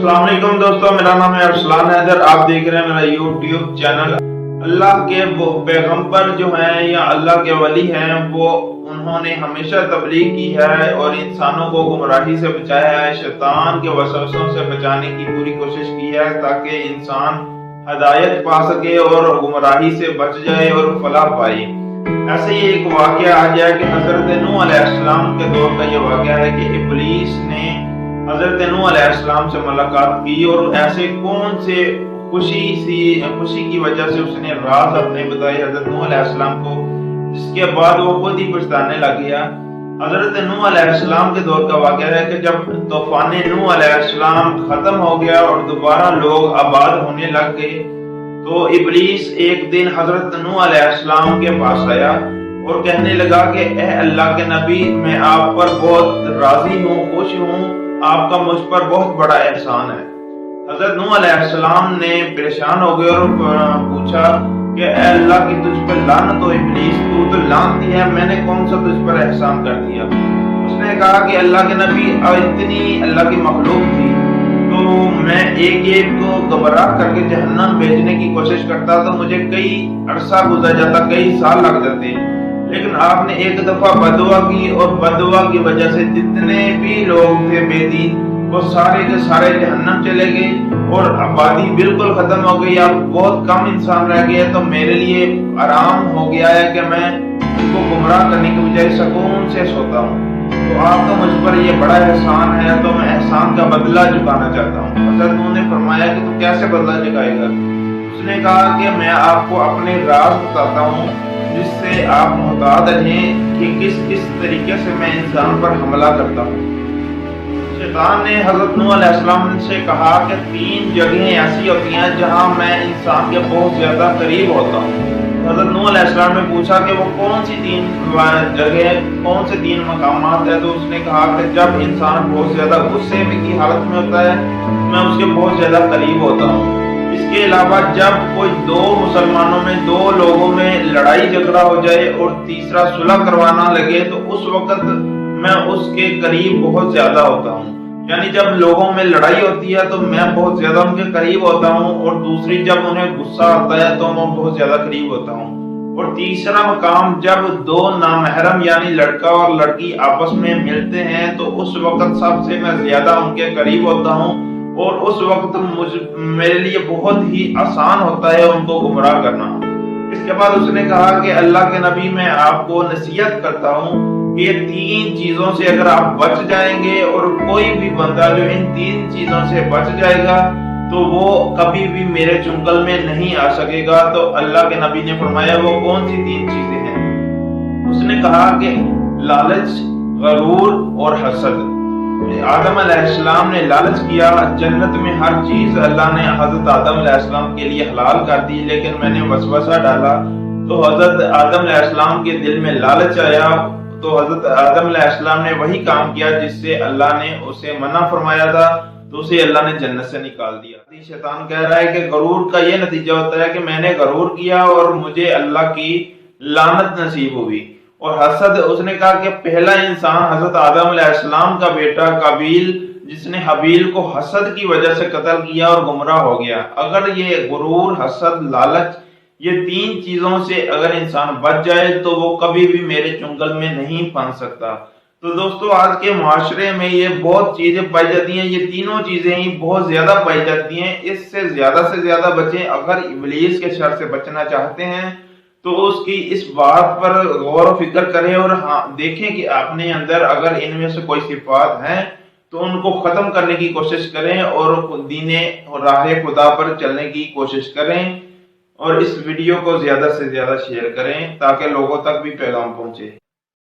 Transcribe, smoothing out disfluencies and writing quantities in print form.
अस्सलाम वालेकुम दोस्तों, मेरा नाम है अरसलान हैदर। आप देख रहे हैं मेरा यूट्यूब चैनल। अल्लाह के वो पैगंबर जो हैं या अल्लाह के वली हैं, वो उन्होंने हमेशा तबलीग की है और इंसानों को गुमराही से बचाया है, शैतान के वसवसों से बचाने की पूरी कोशिश की है ताकि इंसान हदायत पा सके और गुमराही से बच जाए और फलाह पाए। ऐसे ही एक वाकया आ गया कि हजरत नूह अलैहिस्सलाम के दौर का ये वाकया है कि इब्लीस ने हजरत नूह अलैहिस्सलाम से मुलाकात की और ऐसे कौन से खुशी की वजह से उसने राज अपने बताए हजरत नूह अलैहिस्सलाम को, जिसके बाद वो खुद ही पछताने लग गया। हजरत नूह अलैहिस्सलाम के दौर का वाकया है कि जब तूफान नूह अलैहिस्सलाम खत्म हो गया और दोबारा लोग आबाद होने लग गए, तो इब्लीस एक दिन हजरत नूह अलैहिस्सलाम के पास आया और कहने लगा कि ए अल्लाह के नबी, मैं आप पर बहुत राजी हूँ, खुश हूँ, आपका मुझ पर बहुत बड़ा एहसान है। हजरत नूह अलैहिस्सलाम ने परेशान हो गए और पूछा कि ए अल्लाह की तुझ पर लानत हो इब्लीस, तू तो लानती है, मैंने कौन सा तुझ पर एहसान कर दिया। उसने कहा कि अल्लाह के नबी, इतनी अल्लाह की मखलूक थी तो मैं एक एक को गबरा करके जहन्नम भेजने की कोशिश करता तो मुझे कई अरसा गुजर जाता, कई साल लग जाते, लेकिन आपने एक दफा बदुआ की और बदुआ की वजह से जितने भी लोग थे बेदीन, वो सारे के सारे जहन्नम चले गए और आबादी बिल्कुल खत्म हो गई। अब बहुत कम इंसान रह गए, तो मेरे लिए आराम हो गया है कि मैं उनको गुमराह करने की बजाय सुकून से सोता हूँ। तो आपका मुझ पर ये बड़ा एहसान है, तो मैं एहसान का बदला चुकाना चाहता हूँ। हज़रत नूह ने फरमाया कि तू कैसे बदला चुकाएगा? उसने कहा कि मैं आपको अपने राज बताता हूँ जिससे आप मुहतात रहें कि किस किस तरीके से मैं इंसान पर हमला करता हूँ। शैतान ने हजरत नूह अलैहिस्सलाम से कहा कि 3 जगहें ऐसी होती हैं जहाँ मैं इंसान के बहुत ज्यादा करीब होता हूँ। हजरत नूह अलैहिस्सलाम ने पूछा कि वो कौन सी 3 जगह, कौन से 3 मकामात है? तो उसने कहा कि जब इंसान बहुत ज्यादा गुस्से की हालत में होता है, मैं उसके बहुत ज्यादा करीब होता हूँ। इसके अलावा जब कोई 2 मुसलमानों में, 2 लोगों में लड़ाई झगड़ा हो जाए और तीसरा सुलह करवाना लगे, तो उस वक्त मैं उसके करीब बहुत ज्यादा होता हूँ। यानी जब लोगों में लड़ाई होती है तो मैं बहुत ज्यादा उनके करीब होता हूँ, और दूसरी जब उन्हें गुस्सा आता है तो मैं बहुत ज्यादा करीब होता हूँ। और तीसरा मकाम जब 2 नामहरम यानी लड़का और लड़की आपस में मिलते हैं, तो उस वक्त सबसे मैं ज्यादा उनके करीब होता हूँ और उस वक्त मेरे लिए बहुत ही आसान होता है उनको गुमराह करना। इसके बाद उसने कहा कि अल्लाह के नबी, मैं आपको नसीहत करता हूँ कि ये 3 चीजों से अगर आप बच जाएंगे, और कोई भी बंदा जो इन 3 चीजों से बच जाएगा तो वो कभी भी मेरे चुंगल में नहीं आ सकेगा। तो अल्लाह के नबी ने फरमाया वो कौन सी 3 चीजें हैं? उसने कहा कि लालच, गरूर और हसद। आदम अलैहिस्सलाम ने लालच किया, जन्नत में हर चीज अल्लाह ने हजरत आदम अलैहिस्सलाम के लिए हलाल कर दी, लेकिन मैंने वसवसा डाला तो हजरत आदम अलैहिस्सलाम के दिल में लालच आया, तो हजरत आदम अलैहिस्सलाम ने वही काम किया जिससे अल्लाह ने उसे मना फरमाया था, तो उसे अल्लाह ने जन्नत से निकाल दिया। शैतान कह रहा है कि गरूर का ये नतीजा होता है कि मैंने गरूर किया और मुझे अल्लाह की लानत नसीब हुई। और हसद, उसने कहा कि पहला इंसान हजरत आदम अलैहिस्सलाम का बेटा काबिल, जिसने हबील को हसद की वजह से कत्ल किया और गुमराह हो गया। अगर ये गुरूर, हसद, लालच, ये 3 चीजों से अगर इंसान बच जाए तो वो कभी भी मेरे चुंगल में नहीं फंस सकता। तो दोस्तों, आज के माशरे में ये बहुत चीजें पाई जाती हैं, ये तीनों चीजें ही बहुत ज्यादा पाई जाती हैं। इससे ज्यादा बचें। अगर इब्लीस के शर से बचना चाहते हैं तो उसकी इस बात पर गौर व फिक्र करें और देखें कि अपने अंदर अगर इनमें से कोई सिफात हैं तो उनको खत्म करने की कोशिश करें और दीने और राह खुदा पर चलने की कोशिश करें। और इस वीडियो को ज्यादा से ज्यादा शेयर करें ताकि लोगों तक भी पैगाम पहुंचे।